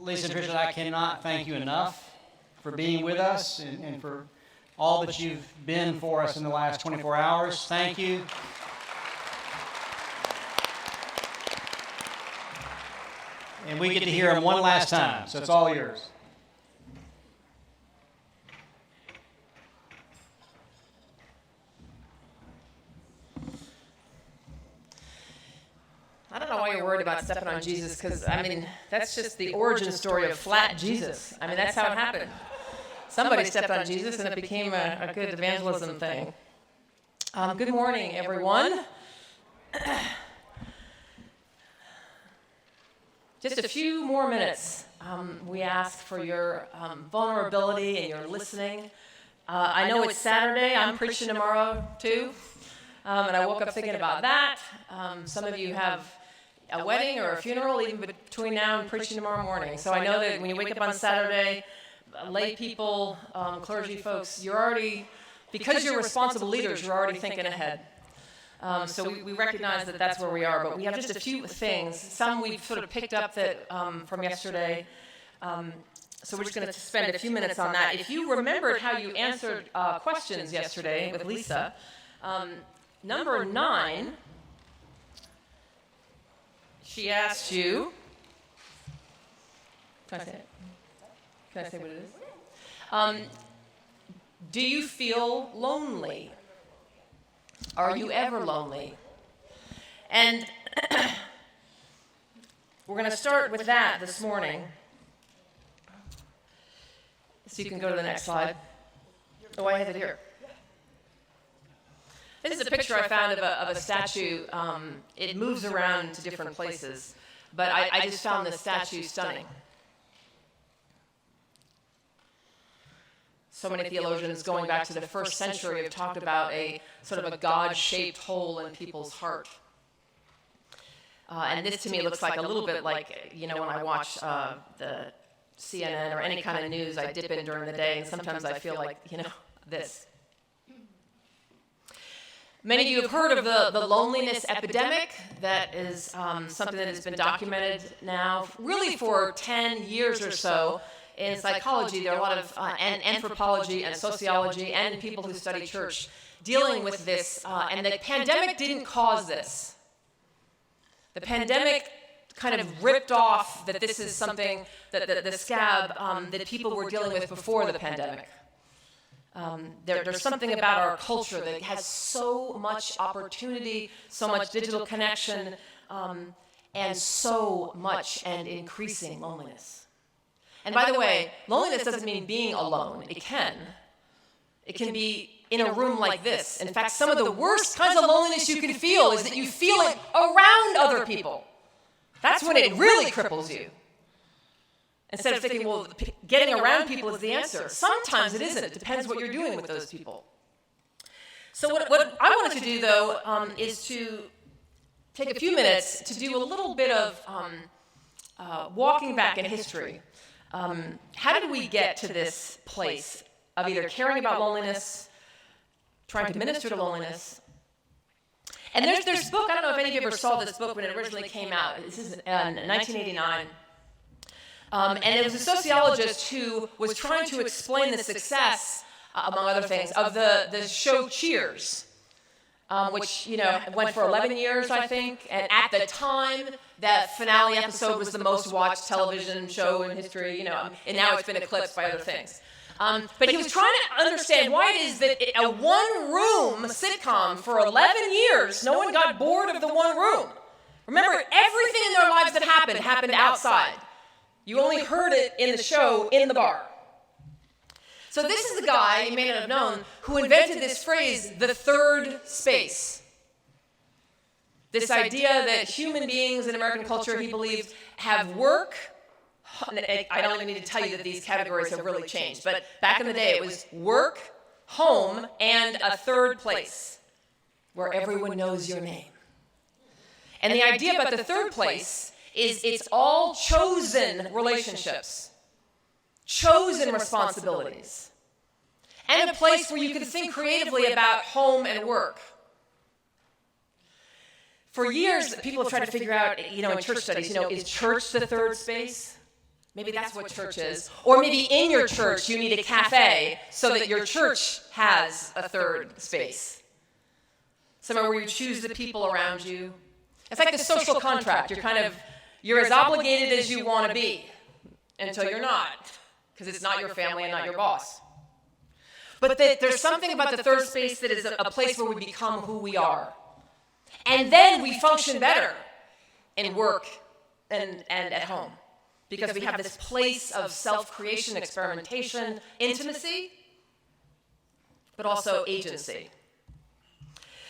Lisa and Tricia, I cannot thank you enough for being with us and for all that you've been for us in the last 24 hours. Thank you. And we get to hear them one last time, so it's all yours. I don't know why you're worried about stepping on Jesus, because, I mean, that's just the origin story of flat Jesus. I mean, that's how it happened. Somebody stepped on Jesus, and it became a good evangelism thing. Good morning, everyone. Just a few more minutes. We ask for your vulnerability and your listening. I know it's Saturday. I'm preaching tomorrow, too. And I woke up thinking about that. Some of you have a wedding or a funeral even between now and preaching tomorrow morning. So I know that when you wake up on Saturday, lay people, clergy folks, you're already, because you're responsible leaders, you're already thinking ahead. So we recognize that that's where we are, but we have just a few things. Some we've sort of picked up that from yesterday. So we're just going to spend a few minutes on that. If you remembered how you answered questions yesterday with Lisa, number 9, she asked you, can I say it? Can I say what it is? Do you feel lonely? Are you ever lonely? And we're going to start with that this morning. So you can go to the next slide. Oh, I have it here. This is a picture I found of a statue. It moves around to different places, but I just found this statue stunning. So many theologians going back to the first century have talked about a sort of a God-shaped hole in people's heart. And this to me looks like a little bit like, you know, when I watch the CNN or any kind of news, I dip in during the day, and sometimes I feel like, you know, this. Many of you have heard of the loneliness epidemic. That is something that has been documented now really for 10 years or so in psychology. There are a lot of anthropology and sociology and people who study church dealing with this. And the pandemic didn't cause this. The pandemic kind of ripped off that this is something that the scab that people were dealing with before the pandemic. There's something about our culture that has so much opportunity, so much digital connection, and so much and increasing loneliness. And by the way, loneliness doesn't mean being alone. It can. It can be in a room like this. In fact, some of the worst kinds of loneliness you can feel is that you feel it around other people. That's when it really cripples you. Instead of thinking, well, getting around people is the answer. Sometimes it isn't. It depends what you're doing with those people. So what I wanted to do, though, is to take a few minutes to do a little bit of walking back in history. How did we get to this place of either caring about loneliness, trying to minister to loneliness? And there's this book, I don't know if any of you ever saw this book when it originally came out. This is in 1989. And it was a sociologist who was trying to explain the success, among other things, of the show Cheers, which, you know, went for 11 years, I think. And at the time, that finale episode was the most watched television show in history, you know, and now it's been eclipsed by other things. But he was trying to understand why it is that a one-room sitcom for 11 years, no one got bored of the one room. Remember, everything in their lives that happened outside. You only heard it in the show, in the bar. So this is the guy, you may not have known, who invented this phrase, the third space. This idea that human beings in American culture, he believed, have work. I don't even need to tell you that these categories have really changed. But back in the day, it was work, home, and a third place where everyone knows your name. And the idea about the third place is it's all chosen relationships, chosen responsibilities, and a place where you can think creatively about home and work. For years, people have tried to figure out, you know, in church studies, you know, is church the third space? Maybe that's what church is. Or maybe in your church you need a cafe so that your church has a third space. Somewhere where you choose the people around you. It's like the social contract. You're as obligated as you want to be until you're not, because it's not your family and not your boss. But there's something about the third space that is a place where we become who we are. And then we function better in work and at home. Because we have this place of self-creation, experimentation, intimacy, but also agency.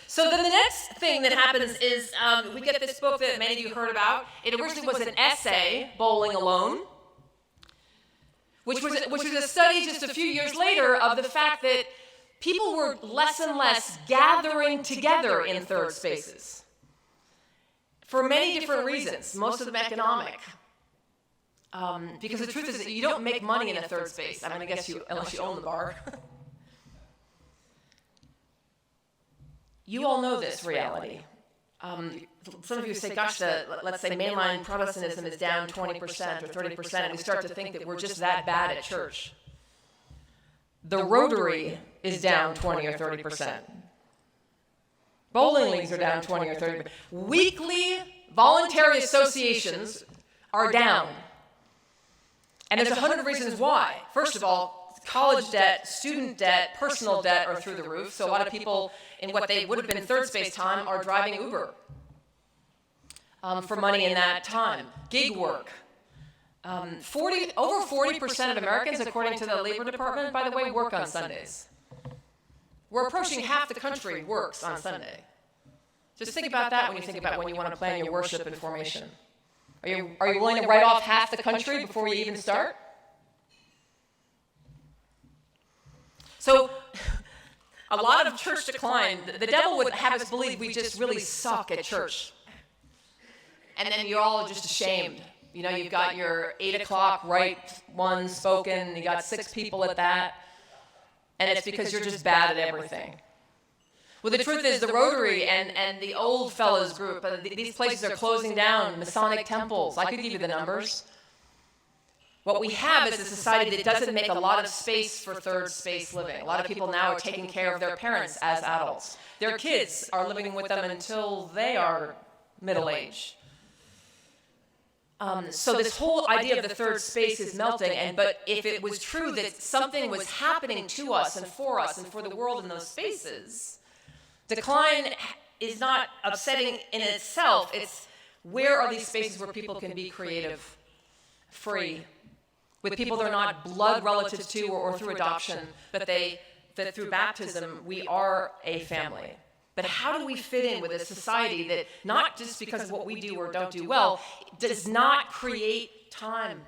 So then the next thing that happens is we get this book that many of you heard about. It originally was an essay, Bowling Alone, which was a study just a few years later of the fact that people were less and less gathering together in third spaces for many different reasons, most of them economic. Because the truth is that you don't make money in a third space. I mean, I guess unless you own the bar. You all know this reality. Some of you say, gosh, let's say mainline Protestantism is down 20% or 30%, and we start to think that we're just that bad at church. The Rotary is down 20 or 30%. Bowling leagues are down 20 or 30%. Weekly voluntary associations are down. And there's 100 reasons why. First of all, college debt, student debt, personal debt are through the roof. So a lot of people in what they would have been third space time are driving Uber for money in that time. Gig work. Over 40% of Americans, according to the Labor Department, by the way, work on Sundays. We're approaching half the country works on Sunday. Just think about that when you think about when you want to plan your worship and formation. Are you willing to write off half the country before you even start? So, a lot of church decline. The devil would have us believe we just really suck at church. And then you're all just ashamed. You know, you've got your 8 o'clock right one spoken, you got 6 people at that, and it's because you're just bad at everything. Well, the truth is, the Rotary and the Old Fellows group, these places are closing down, Masonic temples. I could give you the numbers. What we have is a society that doesn't make a lot of space for third space living. A lot of people now are taking care of their parents as adults. Their kids are living with them until they are middle-aged. So this whole idea of the third space is melting, but if it was true that something was happening to us and for the world in those spaces, decline is not upsetting in itself. It's where are these spaces where people can be creative, free, with people they're not blood relatives to or through adoption, but that through baptism we are a family. But how do we fit in with a society that, not just because of what we do or don't do well, does not create time?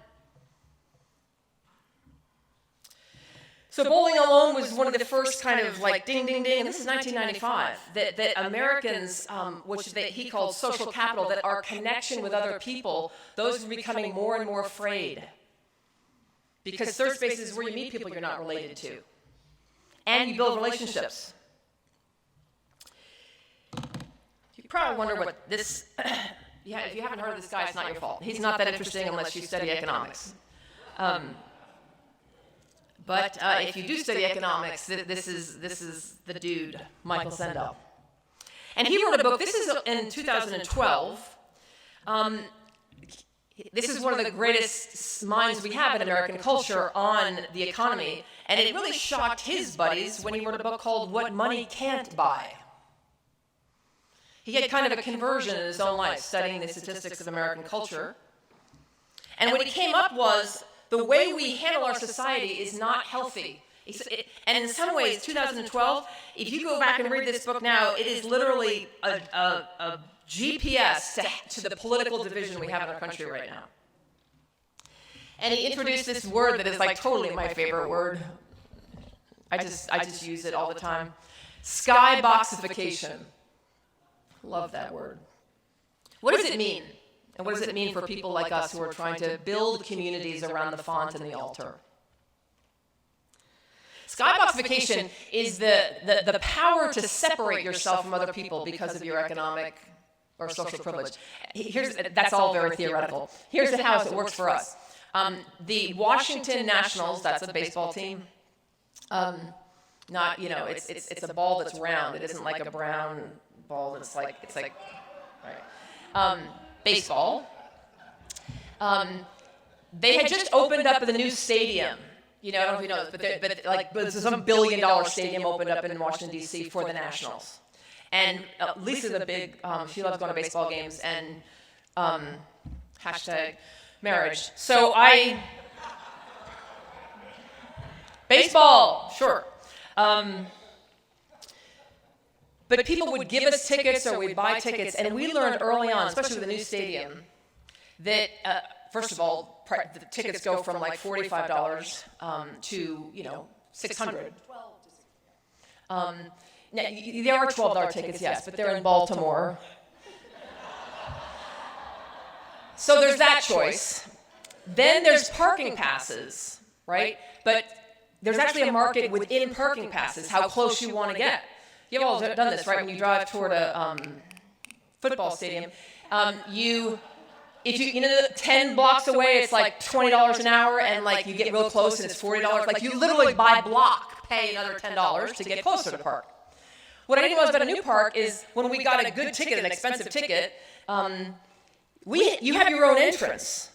So Bowling Alone was one of the first kind of like ding, ding, ding, and this is 1995, that Americans, which he called social capital, that our connection with other people, those were becoming more and more afraid. Because third space is where you meet people you're not related to. And you build relationships. You probably wonder what this, if you haven't heard of this guy, it's not your fault. He's not that interesting unless you study economics. But if you do study economics, this is the dude, Michael Sandel. And he wrote a book, this is in 2012. This is one of the greatest minds we have in American culture on the economy. And it really shocked his buddies when he wrote a book called What Money Can't Buy. He had kind of a conversion in his own life, studying the statistics of American culture. And what he came up was, the way we handle our society is not healthy. And in some ways, 2012, if you go back and read this book now, it is literally a GPS to the political division we have in our country right now. And he introduced this word that is like totally my favorite word. I just use it all the time. Skyboxification. Love that word. What does it mean? And what does it mean for people like us who are trying to build communities around the font and the altar? Skyboxification is the power to separate yourself from other people because of your economic or social privilege. That's all very theoretical. Here's how it works for us. The Washington Nationals, that's a baseball team. Not, it's a ball that's round. It isn't like a brown ball that's like, right. Baseball. They had just opened up the new stadium. I don't know if you know this, but some $1 billion stadium opened up in Washington, D.C. for the Nationals. And Lisa's a big, she loves going to baseball games and hashtag marriage. So baseball, sure. But people would give us tickets or we'd buy tickets, and we learned early on, especially with the new stadium, that first of all, the tickets go from like $45 to $600. Now, there are $12 tickets, yes, but they're in Baltimore. So there's that choice. Then there's parking passes, right? But there's actually a market within parking passes, how close you want to get. You've all done this, right? When you drive toward a football stadium, if you 10 blocks away, it's like $20 an hour, and like you get real close and it's $40. Like you literally by block pay another $10 to get closer to park. What I didn't know about a new park is when we got a good ticket, an expensive ticket, you have your own entrance.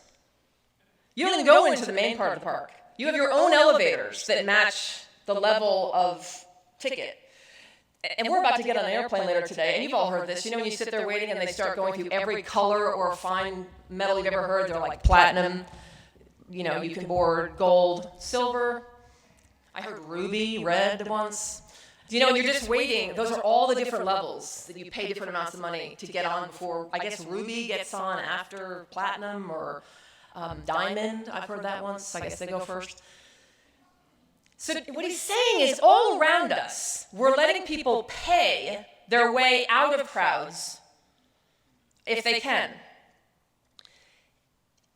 You don't even go into the main part of the park. You have your own elevators that match the level of ticket. And we're about to get on an airplane later today, and you've all heard this. When you sit there waiting and they start going through every color or fine metal you've ever heard, they're like platinum, you can board gold, silver. I heard ruby, red once. You're just waiting. Those are all the different levels that you pay different amounts of money to get on before, I guess ruby gets on after platinum or diamond. I've heard that once. I guess they go first. So what he's saying is all around us, we're letting people pay their way out of crowds if they can.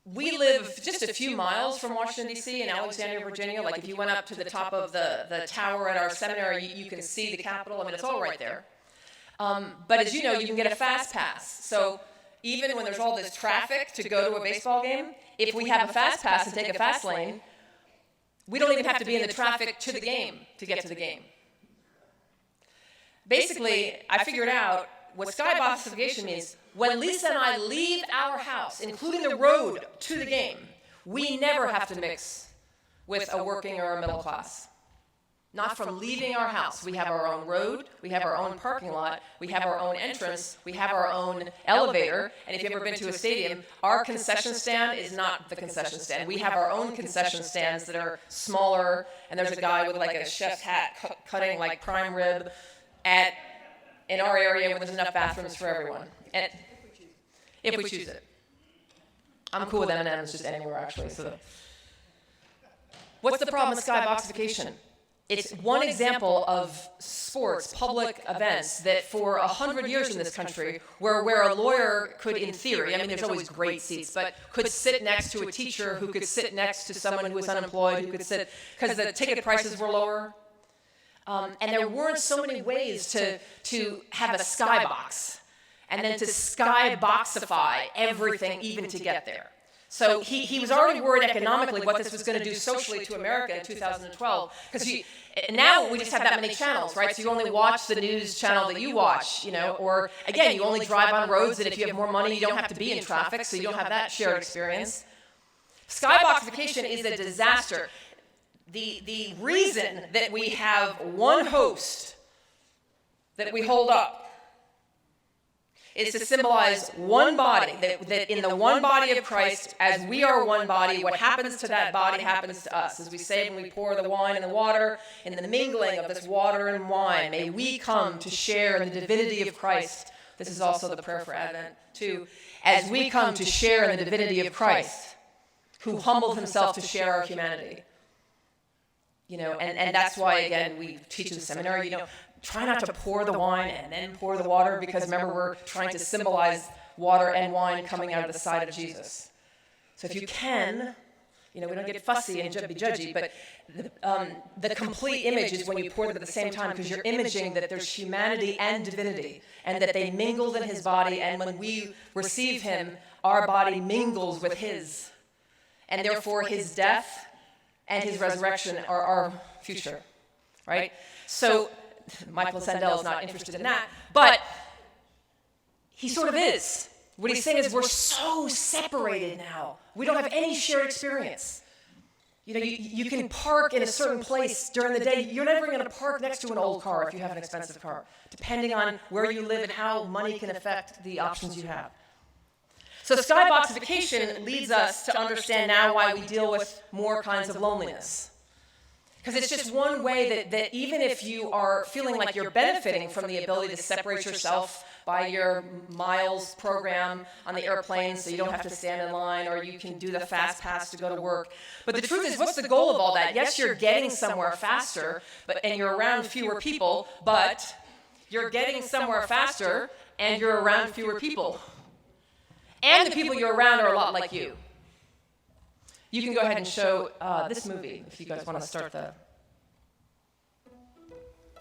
We live just a few miles from Washington, D.C. in Alexandria, Virginia. Like if you went up to the top of the tower at our seminary, you can see the Capitol. I mean, it's all right there. But as you know, you can get a fast pass. So even when there's all this traffic to go to a baseball game, if we have a fast pass and take a fast lane, we don't even have to be in the traffic to the game to get to the game. Basically, I figured out what skyboxification means. When Lisa and I leave our house, including the road to the game, we never have to mix with a working or a middle class. Not from leaving our house. We have our own road, we have our own parking lot, we have our own entrance, we have our own elevator, and if you've ever been to a stadium, our concession stand is not the concession stand. We have our own concession stands that are smaller, and there's a guy with like a chef's hat cutting like prime rib in our area where there's enough bathrooms for everyone. And if we choose it. I'm cool with M&M's just anywhere, actually. So, what's the problem with skyboxification? It's one example of sports, public events that for 100 years in this country, where a lawyer could, in theory, I mean, there's always great seats, but could sit next to a teacher, who could sit next to someone who was unemployed, who could sit, because the ticket prices were lower. And there weren't so many ways to have a skybox, and then to skyboxify everything even to get there. So he was already worried economically what this was going to do socially to America in 2012, because now we just have that many channels, right? So you only watch the news channel that you watch, or again, you only drive on roads that if you have more money, you don't have to be in traffic, so you don't have that shared experience. Skyboxification is a disaster. The reason that we have one host that we hold up is to symbolize one body, that in the one body of Christ, as we are one body, what happens to that body happens to us. As we say when we pour the wine and the water, in the mingling of this water and wine, may we come to share in the divinity of Christ. This is also the prayer for Advent, too. As we come to share in the divinity of Christ, who humbled himself to share our humanity. And that's why, again, we teach in the seminary, try not to pour the wine and then pour the water, because remember, we're trying to symbolize water and wine coming out of the side of Jesus. So if you can, we don't get fussy and be judgy, but the complete image is when you pour them at the same time, because you're imaging that there's humanity and divinity, and that they mingled in his body, and when we receive him, our body mingles with his. and therefore his death and his resurrection are our future, right? So Michael Sandel is not interested in that, but he sort of is. What he's saying is we're so separated now. We don't have any shared experience. You know, you can park in a certain place during the day. You're never going to park next to an old car if you have an expensive car, depending on where you live and how money can affect the options you have. So skyboxification leads us to understand now why we deal with more kinds of loneliness. Because it's just one way that even if you are feeling like you're benefiting from the ability to separate yourself by your miles program on the airplane so you don't have to stand in line, or you can do the fast pass to go to work. But the truth is, what's the goal of all that? Yes, you're getting somewhere faster, and you're around fewer people, but you're getting somewhere faster and you're around fewer people. And the people you're around are a lot like you. You can go ahead and show this movie if you guys want to start the...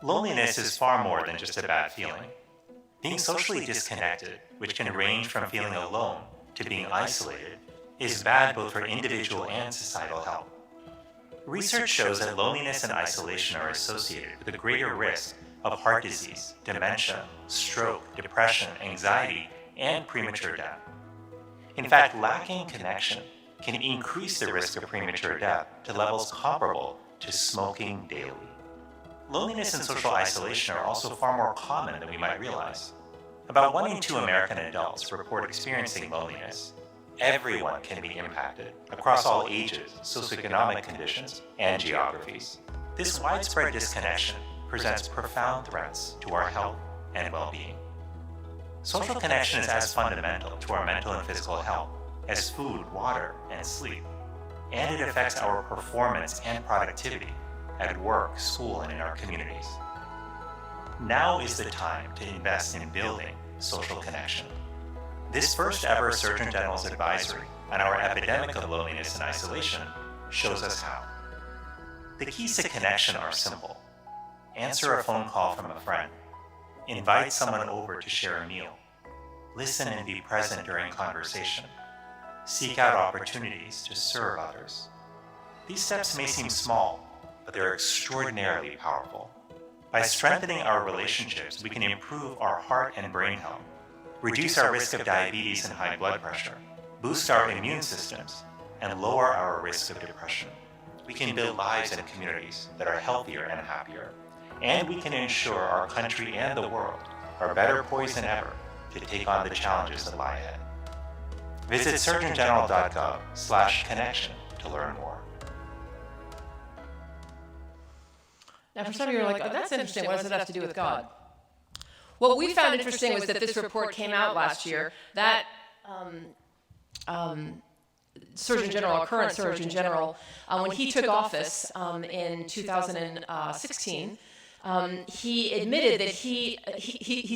Loneliness is far more than just a bad feeling. Being socially disconnected, which can range from feeling alone to being isolated, is bad both for individual and societal health. Research shows that loneliness and isolation are associated with a greater risk of heart disease, dementia, stroke, depression, anxiety, and premature death. In fact, lacking connection can increase the risk of premature death to levels comparable to smoking daily. Loneliness and social isolation are also far more common than we might realize. About 1 in 2 American adults report experiencing loneliness. Everyone can be impacted across all ages, socioeconomic conditions, and geographies. This widespread disconnection presents profound threats to our health and well-being. Social connection is as fundamental to our mental and physical health as food, water, and sleep, and it affects our performance and productivity at work, school, and in our communities. Now is the time to invest in building social connection. This first ever Surgeon General's advisory on our epidemic of loneliness and isolation shows us how. The keys to connection are simple. Answer a phone call from a friend. Invite someone over to share a meal. Listen and be present during conversation. Seek out opportunities to serve others. These steps may seem small, but they're extraordinarily powerful. By strengthening our relationships, we can improve our heart and brain health, reduce our risk of diabetes and high blood pressure, boost our immune systems, and lower our risk of depression. We can build lives and communities that are healthier and happier, and we can ensure our country and the world are better poised than ever to take on the challenges that lie ahead. Visit surgeongeneral.gov/connection to learn more. Now, for some of you are like, oh, that's interesting. What does it have to do with God? What we found interesting was that this report came out last year. That Surgeon General, our current Surgeon General, when he took office in 2016, he admitted that he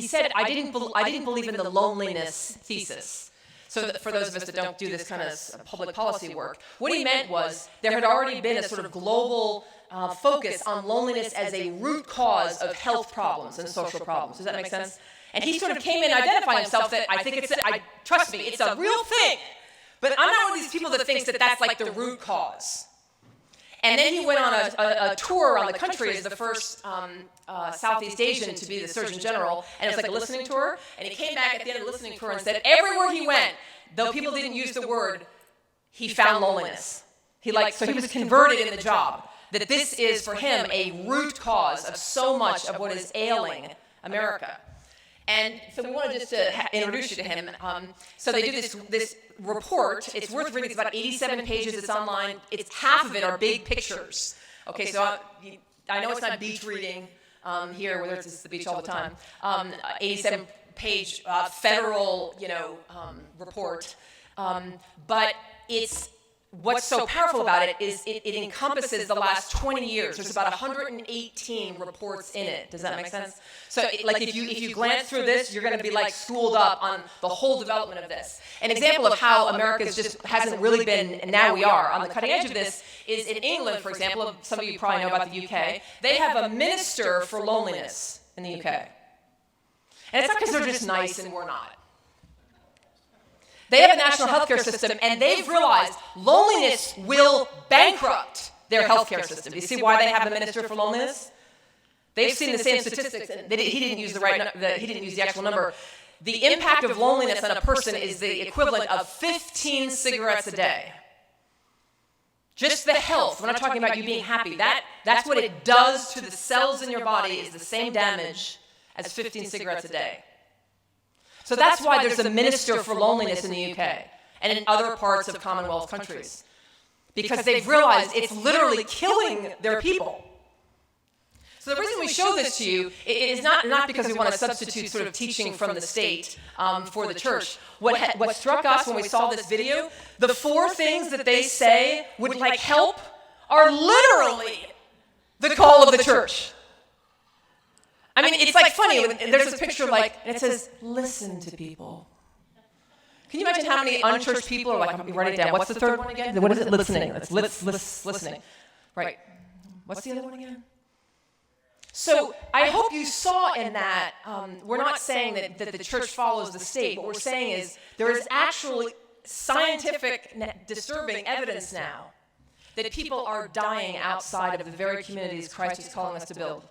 said, I didn't believe in the loneliness thesis. So that for those of us that don't do this kind of public policy work, what he meant was there had already been a sort of global focus on loneliness as a root cause of health problems and social problems. Does that make sense? And he sort of came in identifying himself that I think trust me, it's a real thing. But I'm not one of these people that thinks that that's like the root cause. And then he went on a tour around the country as the first Southeast Asian to be the Surgeon General, and it was like a listening tour. And he came back at the end of the listening tour and said everywhere he went, though people didn't use the word, he found loneliness. So he was converted in the job. That this is for him a root cause of so much of what is ailing America. And so we wanted just to introduce you to him. So they do this report. It's worth reading. It's about 87 pages. It's online. It's half of it are big pictures. Okay, so I know it's not beach reading here, whether it's the beach all the time. 87-page federal, report. But what's so powerful about it is it encompasses the last 20 years. There's about 118 reports in it. Does that make sense? So if you glance through this, you're going to be schooled up on the whole development of this. An example of how America just hasn't really been, and now we are, on the cutting edge of this is in England, for example. Some of you probably know about the UK. They have a minister for loneliness in the UK. And it's not because they're just nice and we're not. They have a national healthcare system, and they've realized loneliness will bankrupt their healthcare system. You see why they have a minister for loneliness? They've seen the same statistics. And he didn't use the actual number. The impact of loneliness on a person is the equivalent of 15 cigarettes a day. Just the health. We're not talking about you being happy. That's what it does to the cells in your body is the same damage as 15 cigarettes a day. So that's why there's a minister for loneliness in the UK and in other parts of Commonwealth countries. Because they've realized it's literally killing their people. So the reason we show this to you is not because we want to substitute sort of teaching from the state for the church. What struck us when we saw this video, the 4 things that they say would help are literally the call of the church. I mean, it's funny. There's this picture and it says, listen to people. Can you imagine how many unchurched people are I'm writing it down. What's the third one again? What is it? Listening. It's listening. Right. What's the other one again? So I hope you saw in that, we're not saying that the church follows the state. What we're saying is there is actually scientific, disturbing evidence now that people are dying outside of the very communities Christ is calling us to build.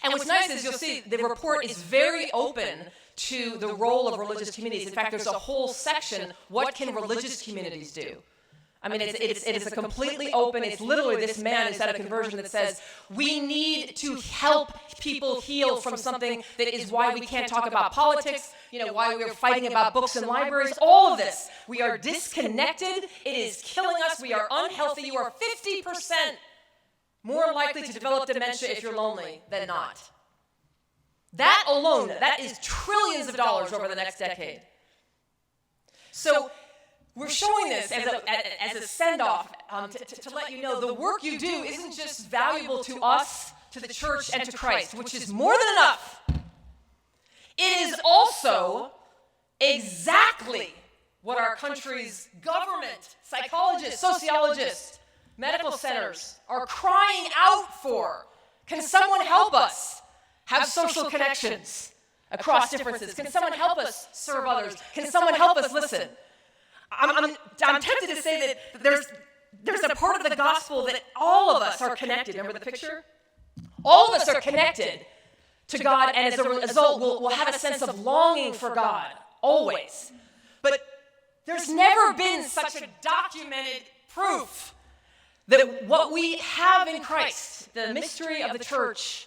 And what's nice is you'll see the report is very open to the role of religious communities. In fact, there's a whole section, what can religious communities do? I mean, it is a completely open, it's literally this man who's had a conversion that says, we need to help people heal from something that is why we can't talk about politics, why we're fighting about books and libraries, all of this. We are disconnected, it is killing us, we are unhealthy, you are 50% more likely to develop dementia if you're lonely than not. That alone, that is trillions of dollars over the next decade. So, we're showing this as a send-off to let you know the work you do isn't just valuable to us, to the church, and to Christ, which is more than enough. It is also exactly what our country's government, psychologists, sociologists, medical centers are crying out for. Can someone help us have social connections across differences? Can someone help us serve others? Can someone help us listen? I'm tempted to say that there's a part of the gospel that all of us are connected. Remember the picture? All of us are connected to God, and as a result, we'll have a sense of longing for God, always. But there's never been such a documented proof that what we have in Christ, the mystery of the church,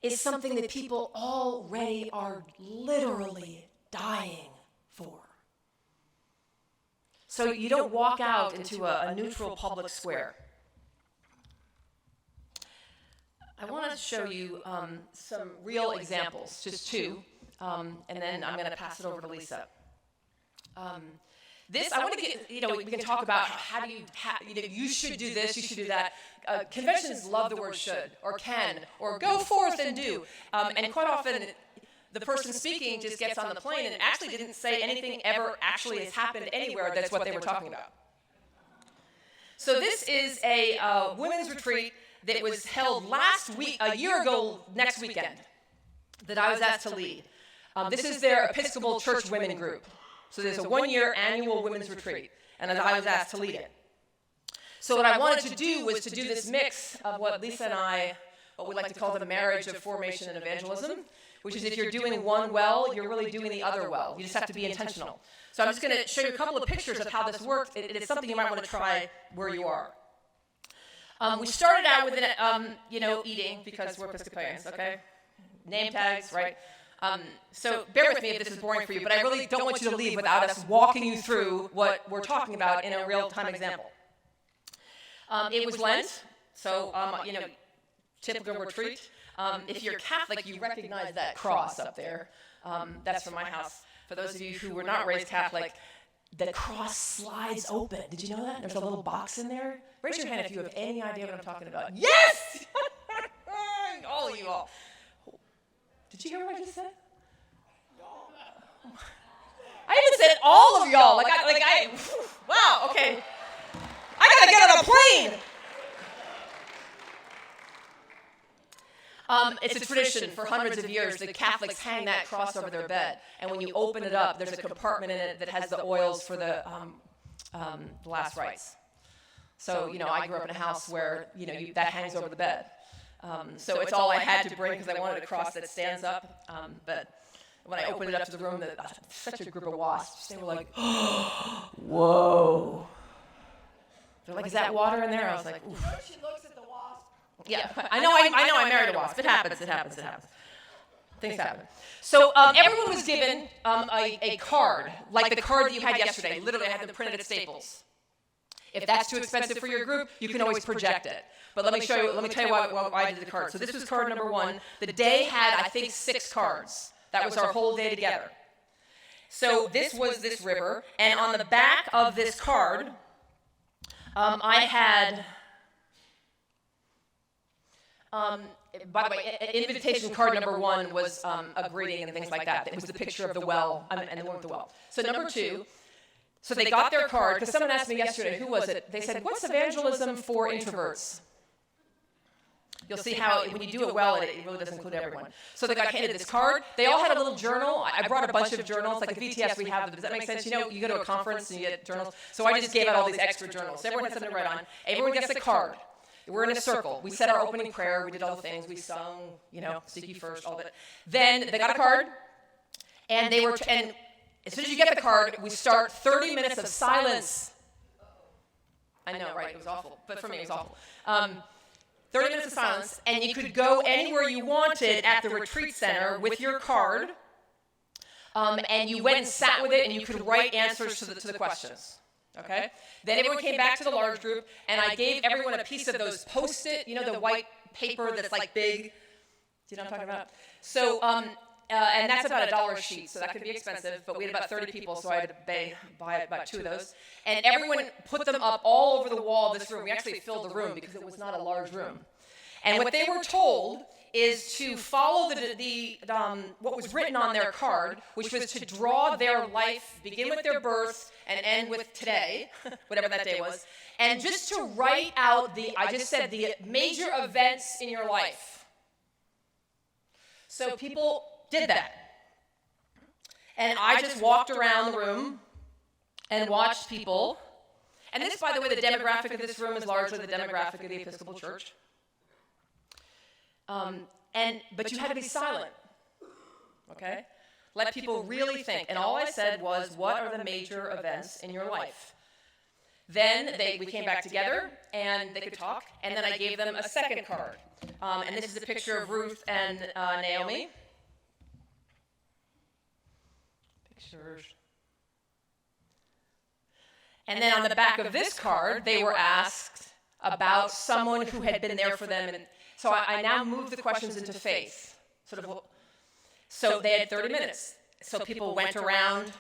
is something that people already are literally dying for. So you don't walk out into a neutral public square. I want to show you some real examples, just 2, and then I'm going to pass it over to Lisa. This, I want to get, we can talk about how do you should do this, you should do that. Conventions love the word should, or can, or go forth and do. And quite often, the person speaking just gets on the plane and actually didn't say anything ever actually has happened anywhere that's what they were talking about. So this is a women's retreat that was held a year ago next weekend, that I was asked to lead. This is their Episcopal Church women group. So there's a 1-year annual women's retreat, and I was asked to lead it. So what I wanted to do was to do this mix of what Lisa and I, what we like to call the marriage of formation and evangelism, which is if you're doing one well, you're really doing the other well. You just have to be intentional. So I'm just going to show you a couple of pictures of how this works. It's something you might want to try where you are. We started out with eating, because we're Episcopalians, okay? Name tags, right? So bear with me if this is boring for you, but I really don't want you to leave without us walking you through what we're talking about in a real-time example. It was Lent, so, typical retreat. If you're Catholic, you recognize that cross up there. That's from my house. For those of you who were not raised Catholic, the cross slides open. Did you know that? There's a little box in there. Raise your hand if you have any idea what I'm talking about. Yes! All of you all. Did you hear what I just said? I even said all of y'all. Wow, okay. I gotta get on a plane. It's a tradition for hundreds of years. The Catholics hang that cross over their bed, and when you open it up, there's a compartment in it that has the oils for the last rites. So, I grew up in a house where, that hangs over the bed. So it's all I had to bring because I wanted a cross that stands up. But when I opened it up to the room, such a group of wasps. They were like, oh, whoa. They're like, is that water in there? I was like, oof. She looks at the wasp. Yeah, I know I married a wasp. It happens. Things happen. So everyone was given a card, like the card that you had yesterday. Literally, I had them printed at Staples. If that's too expensive for your group, you can always project it. But let me tell you why I did the card. So this was card number 1. The day had, I think, 6 cards. That was our whole day together. So this was this river, and on the back of this card, I had, by the way, invitation card number 1 was a greeting and things like that. It was the picture of the well, and the one with the well. So number 2, so they got their card, because someone asked me yesterday, who was it? They said, what's evangelism for introverts? You'll see how when you do it well, it really doesn't include everyone. So they got handed this card. They all had a little journal. I brought a bunch of journals, like the VTS we have. Does that make sense? You go to a conference and you get journals. So I just gave out all these extra journals. So everyone had something to write on. Everyone gets a card. We're in a circle. We said our opening prayer. We did all the things. We sung, seek ye first, all that. Then they got a card, and and as soon as you get the card, we start 30 minutes of silence. I know, right? It was awful. But for me, it was awful. 30 minutes of silence, and you could go anywhere you wanted at the retreat center with your card, and you went and sat with it, and you could write answers to the questions. Okay? Then everyone came back to the large group, and I gave everyone a piece of those Post-it, the white paper that's like big. Do you know what I'm talking about? So, and that's about $1 a sheet, so that could be expensive, but we had about 30 people, so I had to buy about 2 of those. And everyone put them up all over the wall of this room. We actually filled the room because it was not a large room. And what they were told is to follow what was written on their card, which was to draw their life, begin with their birth and end with today, whatever that day was, and just to write out the major events in your life. So people did that. And I just walked around the room and watched people. And this, by the way, the demographic of this room is largely the demographic of the Episcopal Church. But you had to be silent, okay? Let people really think. And all I said was, what are the major events in your life? Then we came back together, and they could talk, and then I gave them a second card. And this is a picture of Ruth and Naomi. Pictures. And then on the back of this card, they were asked about someone who had been there for them. And so I now moved the questions into faith. So they had 30 minutes. So people went around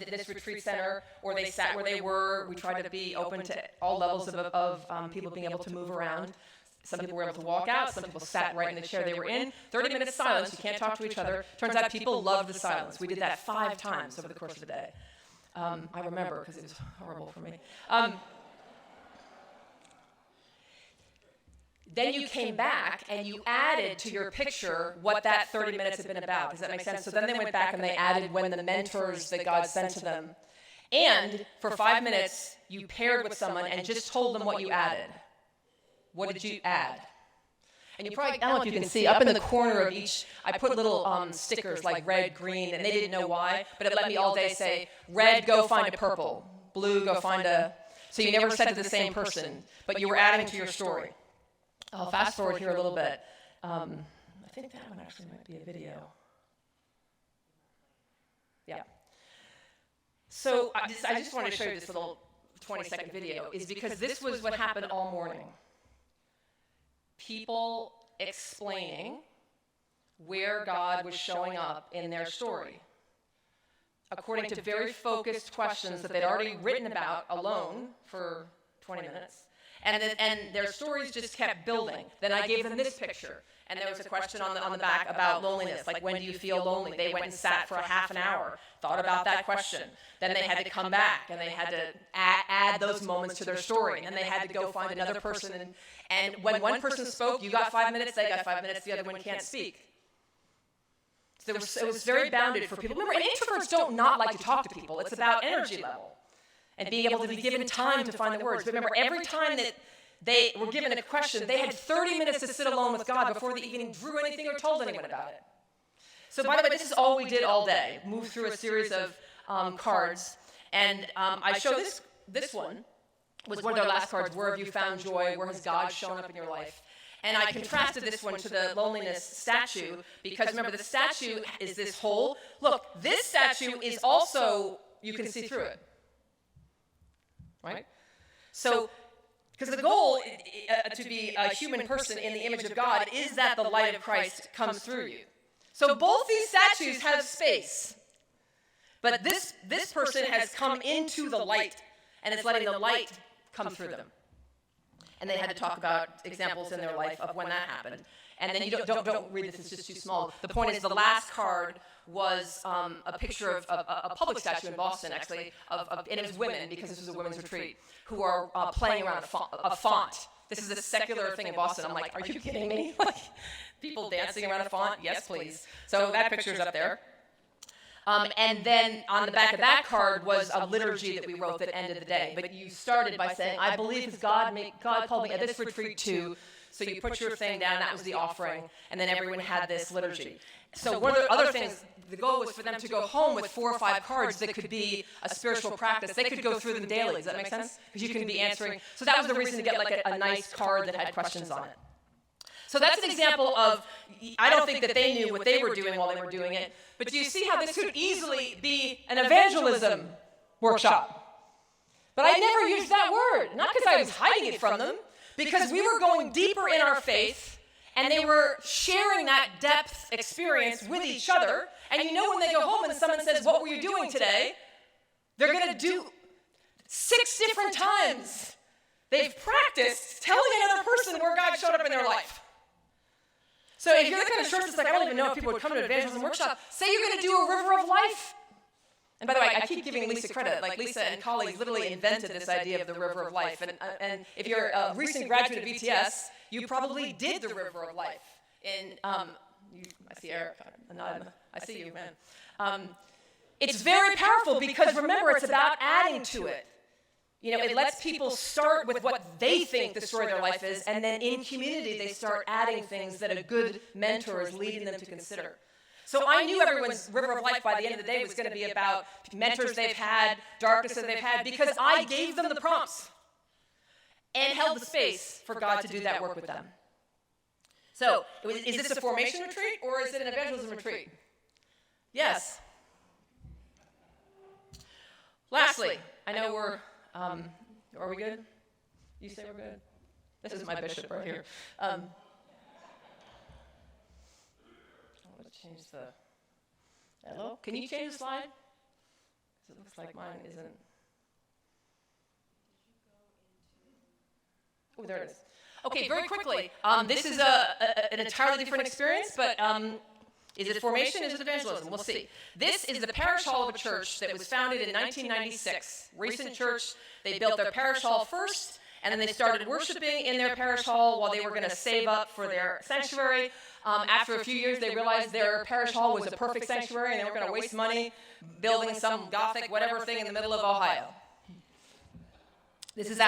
this retreat center, or they sat where they were. We tried to be open to all levels of people being able to move around. Some people were able to walk out. Some people sat right in the chair they were in. 30 minutes silence. You can't talk to each other. Turns out people loved the silence. We did that 5 times over the course of the day. I remember because it was horrible for me. Then you came back and you added to your picture what that 30 minutes had been about. Does that make sense? So then they went back and they added when the mentors that God sent to them. And for 5 minutes, you paired with someone and just told them what you added. What did you add? And you probably, I don't know if you can see, up in the corner of each, I put little stickers like red, green, and they didn't know why, but it let me all day say, red, go find a purple. Blue, go find a... So you never said to the same person, but you were adding to your story. I'll fast forward here a little bit. I think that one actually might be a video. Yeah. So I just wanted to show you this little 20-second video, is because this was what happened all morning. People explaining where God was showing up in their story, according to very focused questions that they'd already written about alone for 20 minutes. And their stories just kept building. Then I gave them this picture. and there was a question on the back about loneliness, like when do you feel lonely? They went and sat for a half an hour, thought about that question. Then they had to come back, and they had to add those moments to their story. And then they had to go find another person. And when one person spoke, you got 5 minutes, they got 5 minutes, the other one can't speak. So it was very bounded for people. Remember, introverts don't not like to talk to people. It's about energy level and being able to be given time to find the words. But remember, every time that they were given a question, they had 30 minutes to sit alone with God before they even drew anything or told anyone about it. So by the way, this is all we did all day, move through a series of cards. And I show this one was one of their last cards. Where have you found joy? Where has God shown up in your life? And I contrasted this one to the loneliness statue, because remember, the statue is this hole. Look, this statue is also, you can see through it. Right? So, because the goal to be a human person in the image of God is that the light of Christ comes through you. So both these statues have space. But this person has come into the light, and it's letting the light come through them. And they had to talk about examples in their life of when that happened. And then you don't read this, it's just too small. The point is, the last card was a picture of a public statue in Boston, actually, and it was women, because this was a women's retreat, who are playing around a font. This is a secular thing in Boston. I'm like, are you kidding me? Like, people dancing around a font? Yes, please. So that picture's up there. And then on the back of that card was a liturgy that we wrote that ended the day. But you started by saying, I believe because God called me at this retreat too. So you put your thing down, that was the offering, and then everyone had this liturgy. So one of the other things, the goal was for them to go home with 4 or 5 cards that could be a spiritual practice. They could go through them daily. Does that make sense? Because you can be answering. So that was the reason to get like a nice card that had questions on it. So that's an example of, I don't think that they knew what they were doing while they were doing it, but do you see how this could easily be an evangelism workshop? But I never used that word, not because I was hiding it from them, because we were going deeper in our faith, and they were sharing that depth experience with each other. And you know, when they go home and someone says, what were you doing today? They're going to do 6 different times. They've practiced telling another person where God showed up in their life. So if you're the kind of church that's like, I don't even know if people would come to an evangelism workshop, say you're going to do a river of life. And by the way, I keep giving Lisa credit. Like, Lisa and colleagues literally invented this idea of the river of life. And if you're a recent graduate of BTS, you probably did the river of life. I see Eric. I see you, man. It's very powerful because, remember, it's about adding to it. You know, it lets people start with what they think the story of their life is, and then in community they start adding things that a good mentor is leading them to consider. So I knew everyone's river of life by the end of the day was going to be about mentors they've had, darkness that they've had, because I gave them the prompts and held the space for God to do that work with them. So, is this a formation retreat or is it an evangelism retreat? Yes. Lastly, I know are we good? You say we're good? This is my bishop right here. I want to change the, hello? Can you change the slide? Because it looks like mine isn't. Oh, there it is. Okay, very quickly. This is an entirely different experience, but is it formation? Is it evangelism? We'll see. This is the parish hall of a church that was founded in 1996. Recent church. They built their parish hall first, and then they started worshiping in their parish hall while they were going to save up for their sanctuary. After a few years, they realized their parish hall was a perfect sanctuary, and they were going to waste money building some Gothic whatever thing in the middle of Ohio. This is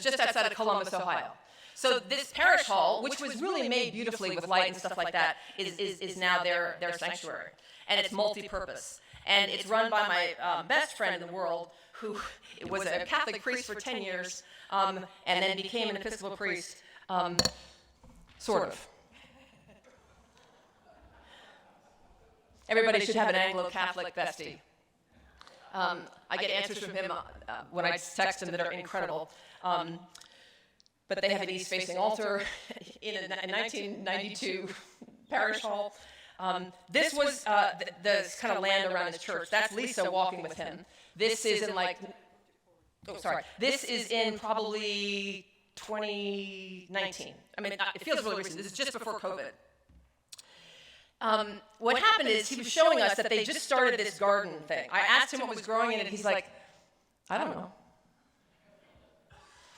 just outside of Columbus, Ohio. So this parish hall, which was really made beautifully with light and stuff like that, is now their sanctuary. And it's multi-purpose. And it's run by my best friend in the world, who was a Catholic priest for 10 years, and then became an Episcopal priest, sort of. Everybody should have an Anglo-Catholic bestie. I get answers from him when I text him that are incredible. But they have an east-facing altar in a 1992 parish hall. This was the kind of land around his church. That's Lisa walking with him. This is in this is in probably 2019. I mean, it feels really recent. This is just before COVID. What happened is he was showing us that they just started this garden thing. I asked him what was growing in it. He's like, I don't know.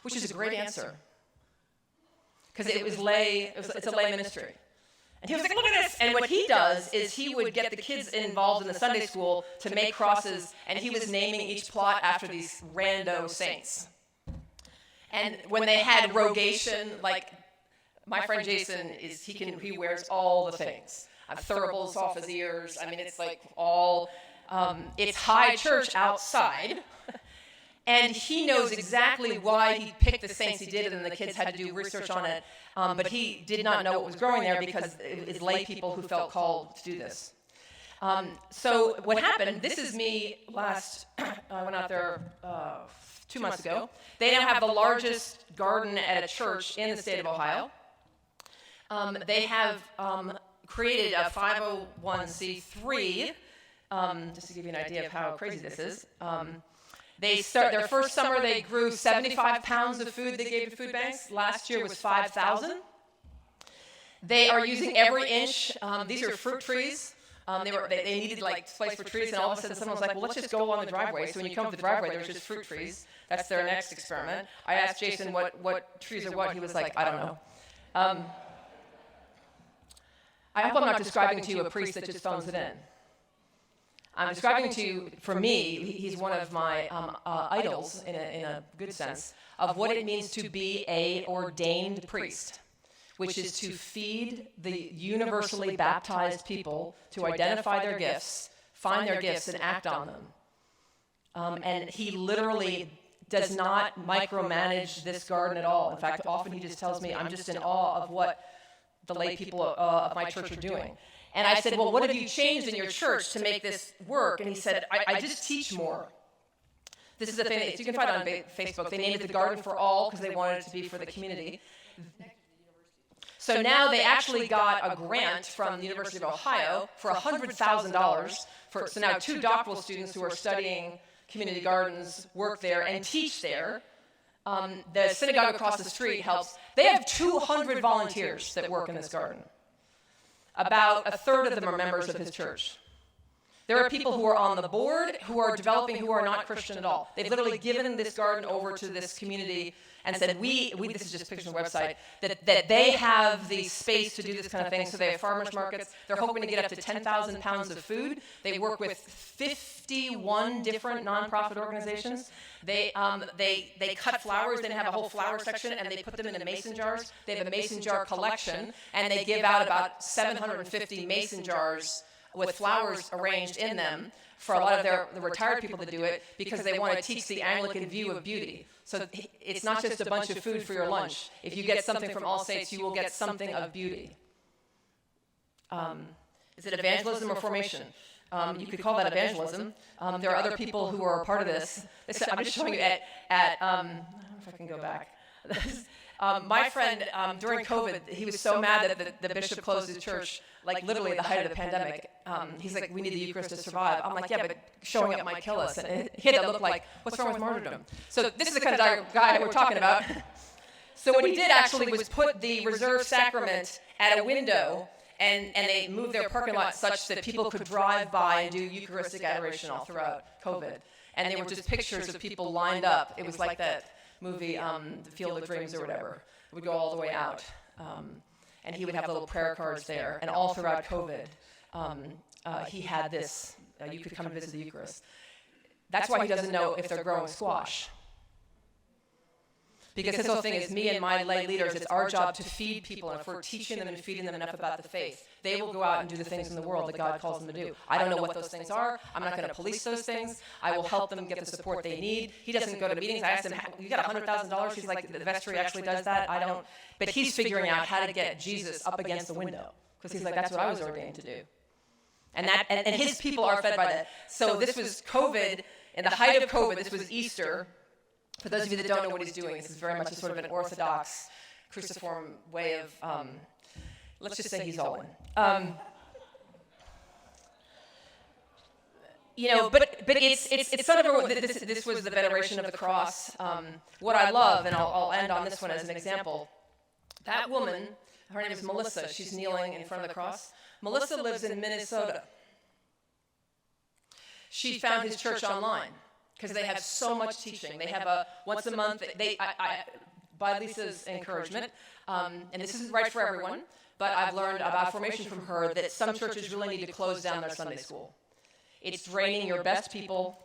Which is a great answer. Because it's a lay ministry. And he was like, look at this. And what he does is he would get the kids involved in the Sunday school to make crosses, and he was naming each plot after these rando saints. And when they had rogation, like my friend Jason, he wears all the things. Thuribles off his ears. I mean, it's like all, it's high church outside. And he knows exactly why he picked the saints he did, and the kids had to do research on it. But he did not know what was growing there because it was lay people who felt called to do this. So what happened, this is me I went out there 2 months ago. They now have the largest garden at a church in the state of Ohio. They have created a 501c3, just to give you an idea of how crazy this is. Their first summer, they grew 75 pounds of food they gave to food banks. Last year was 5,000. They are using every inch. These are fruit trees. They needed like place for trees, and all of a sudden someone was like, well, let's just go along the driveway. So when you come to the driveway, there's just fruit trees. That's their next experiment. I asked Jason what trees are what. He was like, I don't know. I hope I'm not describing to you a priest that just phones it in. I'm describing to you, for me, he's one of my idols in a good sense, of what it means to be an ordained priest, which is to feed the universally baptized people to identify their gifts, find their gifts, and act on them. And he literally does not micromanage this garden at all. In fact, often he just tells me, I'm just in awe of what the lay people of my church are doing. And I said, well, what have you changed in your church to make this work? And he said, I just teach more. This is the thing that you can find on Facebook. They named it the Garden for All because they wanted it to be for the community. So now they actually got a grant from the University of Ohio for $100,000. So now 2 doctoral students who are studying community gardens work there and teach there. The synagogue across the street helps. They have 200 volunteers that work in this garden. About a third of them are members of his church. There are people who are on the board, who are developing, who are not Christian at all. They've literally given this garden over to this community and said, this is just a picture on the website, that they have the space to do this kind of thing. So they have farmers markets. They're hoping to get up to 10,000 pounds of food. They work with 51 different nonprofit organizations. They cut flowers. They have a whole flower section, and they put them in mason jars. They have a mason jar collection, and they give out about 750 mason jars with flowers arranged in them for a lot of the retired people to do it because they want to teach the Anglican view of beauty. So it's not just a bunch of food for your lunch. If you get something from All Saints, you will get something of beauty. Is it evangelism or formation? You could call that evangelism. There are other people who are a part of this. I'm just showing you I don't know if I can go back. My friend, during COVID, he was so mad that the bishop closed his church, like literally at the height of the pandemic. He's like, we need the Eucharist to survive. I'm like, yeah, but showing up might kill us. And he had that look like, what's wrong with martyrdom? So this is the kind of guy we're talking about. So what he did actually was put the reserved sacrament at a window, and they moved their parking lot such that people could drive by and do Eucharistic adoration all throughout COVID. And they were just pictures of people lined up. It was like that movie, The Field of Dreams or whatever. It would go all the way out. And he would have little prayer cards there. And all throughout COVID, he had this, you could come and visit the Eucharist. That's why he doesn't know if they're growing squash. Because his whole thing is, me and my lay leaders, it's our job to feed people. And if we're teaching them and feeding them enough about the faith, they will go out and do the things in the world that God calls them to do. I don't know what those things are. I'm not going to police those things. I will help them get the support they need. He doesn't go to meetings. I asked him, you got $100,000? He's like, the vestry actually does that? I don't. But he's figuring out how to get Jesus up against the window. Because he's like, that's what I was ordained to do. And his people are fed by that. So this was COVID. In the height of COVID, this was Easter. For those of you that don't know what he's doing, this is very much a sort of an orthodox, cruciform way of, let's just say he's all in. But it's sort of this was the veneration of the cross. What I love, and I'll end on this one as an example. That woman, her name is Melissa. She's kneeling in front of the cross. Melissa lives in Minnesota. She found his church online because they have so much teaching. They have a once a month. By Lisa's encouragement, and this isn't right for everyone, but I've learned about formation from her that some churches really need to close down their Sunday school. It's draining your best people.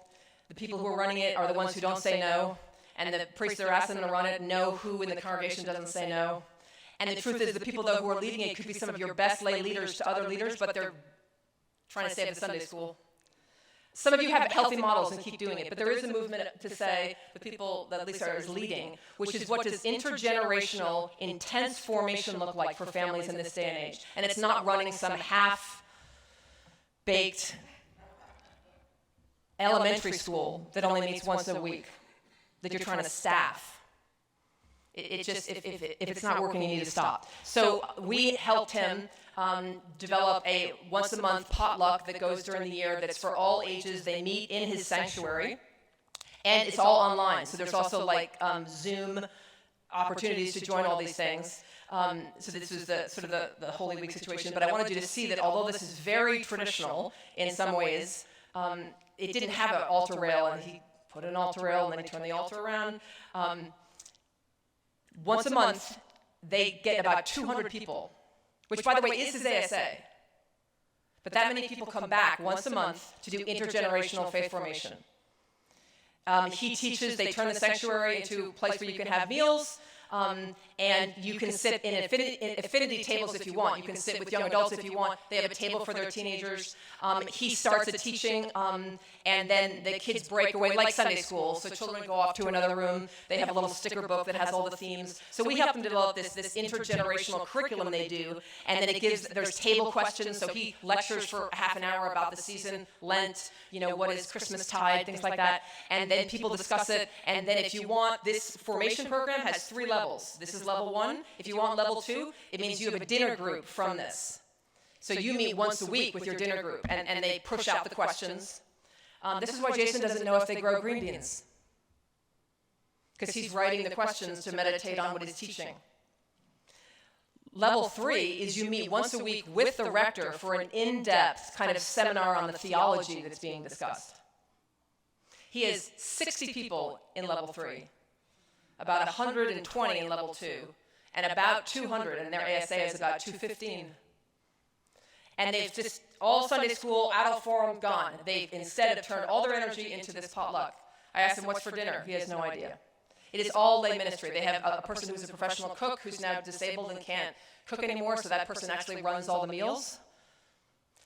The people who are running it are the ones who don't say no, and the priests that are asking them to run it know who in the congregation doesn't say no. And the truth is, the people, though, who are leading it could be some of your best lay leaders to other leaders, but they're trying to save the Sunday school. Some of you have healthy models and keep doing it, but there is a movement to say the people that Lisa is leading, which is what does intergenerational, intense formation look like for families in this day and age? And it's not running some half-baked elementary school that only meets once a week, that you're trying to staff. It just, if it's not working, you need to stop. So we helped him develop a once-a-month potluck that goes during the year that's for all ages. They meet in his sanctuary, and it's all online. So there's also like Zoom opportunities to join all these things. So this was the sort of the Holy Week situation. But I wanted you to see that although this is very traditional in some ways, it didn't have an altar rail, and he put an altar rail, and then he turned the altar around. Once a month, they get about 200 people, which, by the way, is his ASA. But that many people come back once a month to do intergenerational faith formation. He teaches, they turn the sanctuary into a place where you can have meals, and you can sit in affinity tables if you want. You can sit with young adults if you want. They have a table for their teenagers. He starts a teaching, and then the kids break away like Sunday school. So children go off to another room. They have a little sticker book that has all the themes. So we help them develop this intergenerational curriculum they do, and then there's table questions. So he lectures for half an hour about the season, Lent, what is Christmastide, things like that. And then people discuss it. And then if you want, this formation program has 3 levels. This is level 1. If you want level 2, it means you have a dinner group from this. So you meet once a week with your dinner group, and they push out the questions. This is why Jason doesn't know if they grow green beans, because he's writing the questions to meditate on what he's teaching. Level 3 is you meet once a week with the rector for an in-depth kind of seminar on the theology that's being discussed. He has 60 people in level 3, about 120 in level 2, and about 200, and their ASA is about 215. And they've just, all Sunday school, adult forum, gone. They've instead have turned all their energy into this potluck. I asked him, what's for dinner? He has no idea. It is all lay ministry. They have a person who's a professional cook who's now disabled and can't cook anymore, so that person actually runs all the meals.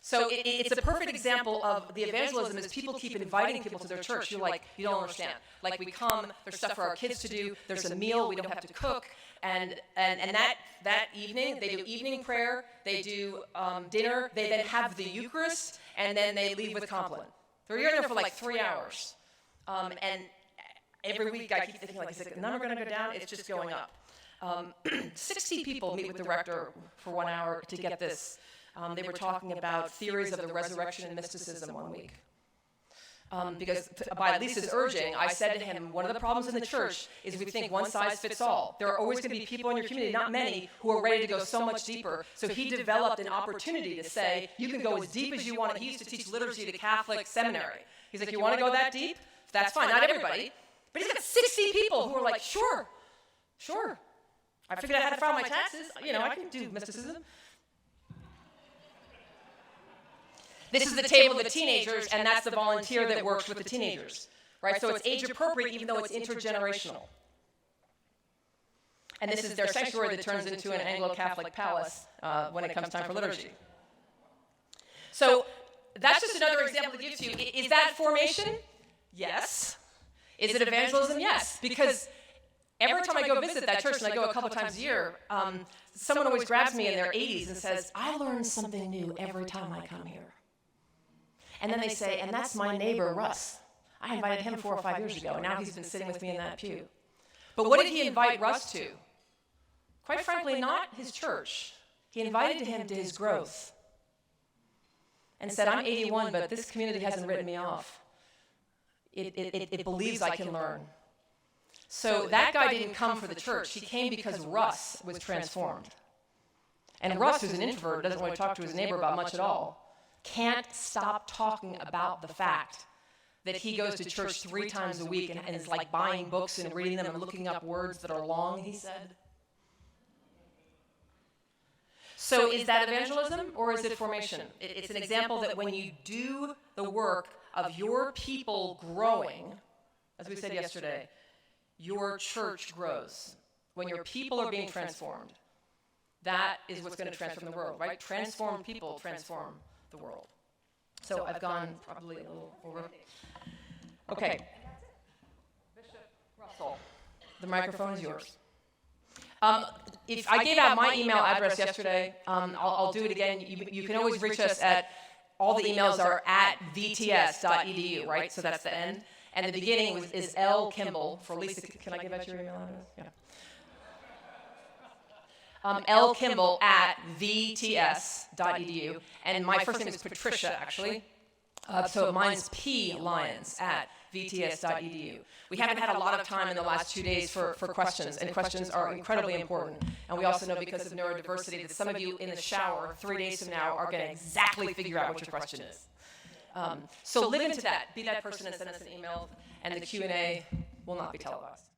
So it's a perfect example of the evangelism is people keep inviting people to their church. You're like, you don't understand. Like, we come, there's stuff for our kids to do, there's a meal, we don't have to cook. And that evening, they do evening prayer, they do dinner, they then have the Eucharist, and then they leave with Compline. They're here there for like 3 hours. And every week I keep thinking, like, is the number going to go down? It's just going up. 60 people meet with the rector for 1 hour to get this. They were talking about theories of the resurrection and mysticism one week. Because by Lisa's urging, I said to him, one of the problems in the church is we think one size fits all. There are always going to be people in your community, not many, who are ready to go so much deeper. So he developed an opportunity to say, you can go as deep as you want. He used to teach liturgy at a Catholic seminary. He's like, you want to go that deep? That's fine, not everybody. But he's got 60 people who are like, sure. I figured out how to file my taxes. I can do mysticism. This is the table of the teenagers, and that's the volunteer that works with the teenagers, right? So it's age appropriate, even though it's intergenerational. And this is their sanctuary that turns into an Anglo-Catholic palace when it comes time for liturgy. So that's just another example to give to you. Is that formation? Yes. Is it evangelism? Yes. Because every time I go visit that church, and I go a couple times a year, someone always grabs me in their 80s and says, I learn something new every time I come here. And then they say, and that's my neighbor, Russ. I invited him 4 or 5 years ago, and now he's been sitting with me in that pew. But what did he invite Russ to? Quite frankly, not his church. He invited him to his growth and said, I'm 81, but this community hasn't written me off. it believes I can learn. So that guy didn't come for the church. He came because Russ was transformed. And Russ, who's an introvert, doesn't want to talk to his neighbor about much at all, can't stop talking about the fact that he goes to church 3 times a week and is like buying books and reading them and looking up words that are long, he said. So is that evangelism or is it formation? It's an example that when you do the work of your people growing, as we said yesterday, your church grows. When your people are being transformed, that is what's going to transform the world, right? Transformed people transform the world. So I've gone probably a little over. Okay. Bishop Russell, the microphone is yours. If I gave out my email address yesterday, I'll do it again. You can always reach us at, all the emails are at vts.edu, right? So that's the end. And the beginning is L. Kimball for Lisa. Can I give out your email address? Yeah. L. Kimball at vts.edu. And my first name is Patricia, actually. So mine's P. Lyons at vts.edu. We haven't had a lot of time in the last 2 days for questions, and questions are incredibly important. And we also know because of neurodiversity that some of you in the shower 3 days from now are going to exactly figure out what your question is. So live into that. Be that person and send us an email, and the Q&A will not be televised.